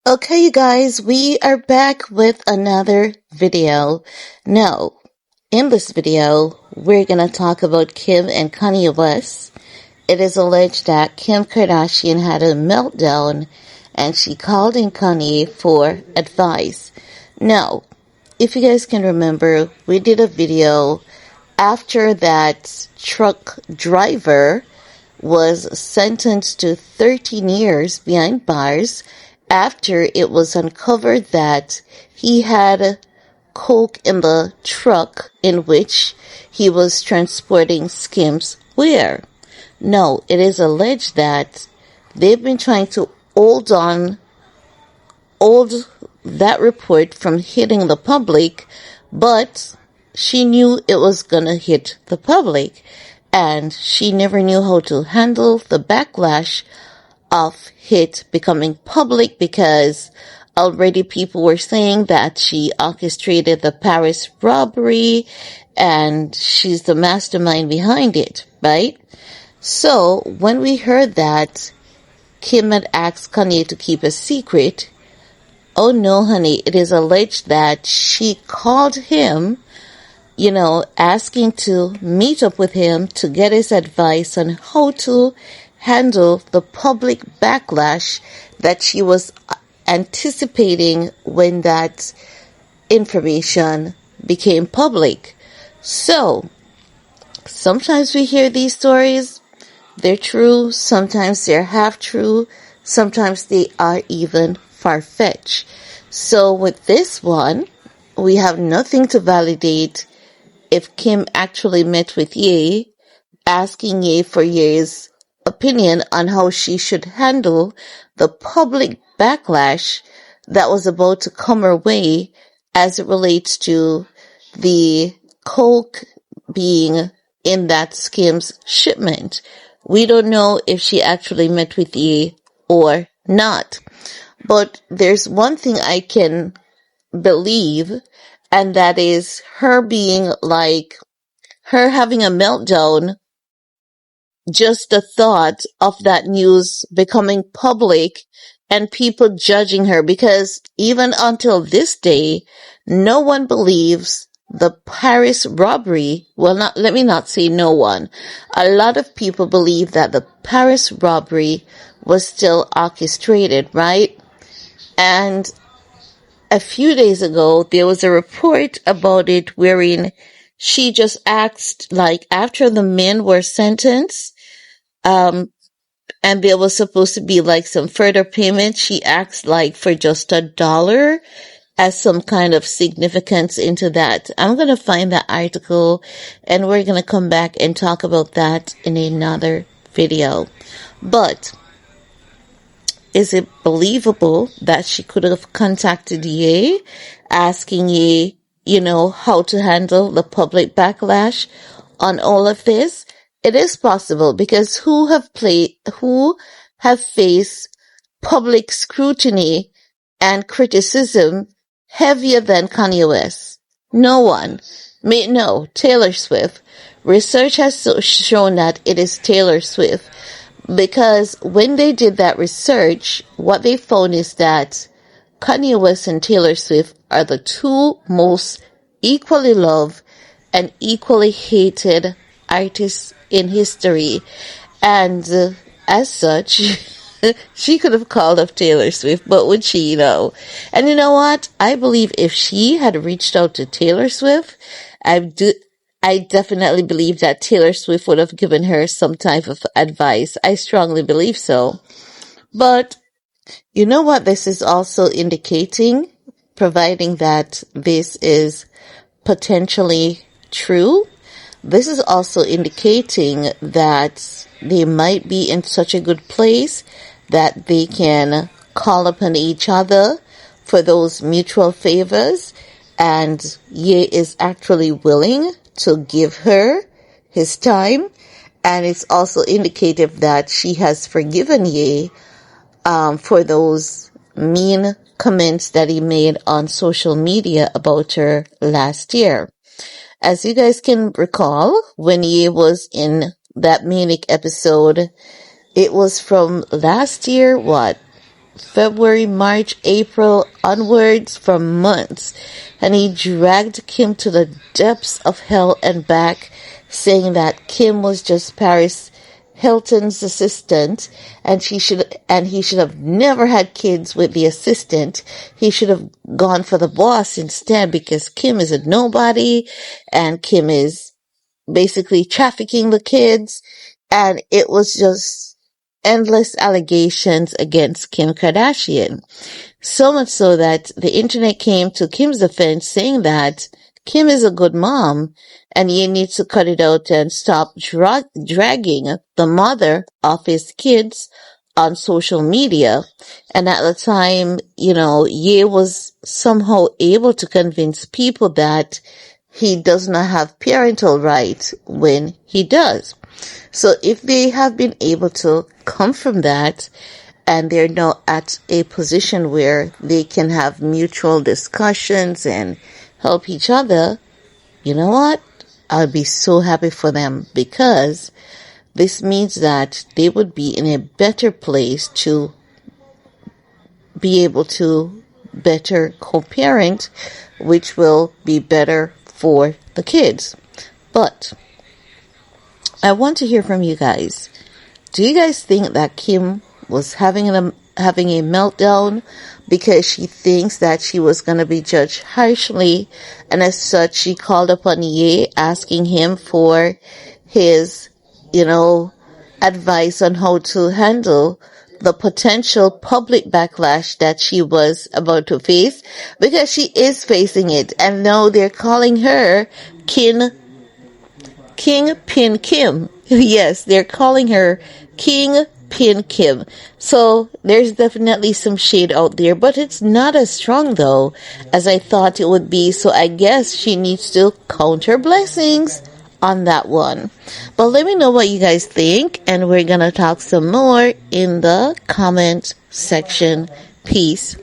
Okay, you guys, we are back with another video. Now, in this video, we're gonna talk about Kim and Kanye West. It is alleged that Kim Kardashian had a meltdown and she called in Kanye for advice. Now, if you guys can remember, we did a video after that truck driver was sentenced to 13 years behind bars after it was uncovered that he had coke in the truck in which he was transporting Skims ware. No, it is alleged that they've been trying to hold that report from hitting the public, but she knew it was gonna hit the public, and she never knew how to handle the backlash of it becoming public because already people were saying that she orchestrated the Paris robbery and she's the mastermind behind it, right? So when we heard that Kim had asked Kanye to keep a secret, oh no, honey, it is alleged that she called him, asking to meet up with him to get his advice on how to handle the public backlash that she was anticipating when that information became public. So, sometimes we hear these stories, they're true, sometimes they're half true, sometimes they are even far-fetched. So with this one, we have nothing to validate if Kim actually met with Ye, asking Ye for Ye's opinion on how she should handle the public backlash that was about to come her way as it relates to the coke being in that Skims shipment. We don't know if she actually met with Ye or not. But there's one thing I can believe, and that is her having a meltdown. Just the thought of that news becoming public and people judging her, because even until this day, no one believes the Paris robbery. Well, let me not say no one. A lot of people believe that the Paris robbery was still orchestrated, right? And a few days ago, there was a report about it wherein she just asked, after the men were sentenced, and there was supposed to be some further payment, she asked for just $1 as some kind of significance into that. I'm going to find that article and we're going to come back and talk about that in another video. But is it believable that she could have contacted Ye, asking Ye, how to handle the public backlash on all of this? It is possible, because who have faced public scrutiny and criticism heavier than Kanye West? No one. No, Taylor Swift. Research has shown that it is Taylor Swift, because when they did that research, what they found is that Kanye West and Taylor Swift are the two most equally loved and equally hated artists in history. And as such, she could have called up Taylor Swift, but would she, And you know what? I believe if she had reached out to Taylor Swift, I definitely believe that Taylor Swift would have given her some type of advice. I strongly believe so. But you know what this is also indicating, providing that this is potentially true? This is also indicating that they might be in such a good place that they can call upon each other for those mutual favors, and Ye is actually willing to give her his time, and it's also indicative that she has forgiven Ye for those mean comments that he made on social media about her last year. As you guys can recall, when Ye was in that Munich episode, it was from last year, February, March, April, onwards for months. And he dragged Kim to the depths of hell and back, saying that Kim was just Paris Hilton's assistant, and he should have never had kids with the assistant. He should have gone for the boss instead, because Kim is a nobody, and Kim is basically trafficking the kids, and it was just endless allegations against Kim Kardashian. So much so that the internet came to Kim's defense, saying that Kim is a good mom and he needs to cut it out and stop dragging the mother of his kids on social media. And at the time, Ye was somehow able to convince people that he does not have parental rights when he does. So if they have been able to come from that, and they're now at a position where they can have mutual discussions and help each other, you know what? I'll be so happy for them, because this means that they would be in a better place to be able to better co-parent, which will be better for the kids. But I want to hear from you guys. Do you guys think that Kim was having a meltdown because she thinks that she was going to be judged harshly, and as such she called upon Ye, asking him for his advice on how to handle the potential public backlash that she was about to face, because she is facing it, and now they're calling her Kingpin Kim. Yes, they're calling her Kingpin Kim. So there's definitely some shade out there, but it's not as strong though as I thought it would be. So I guess she needs to count her blessings on that one. But let me know what you guys think, and we're gonna talk some more in the comment section. Peace.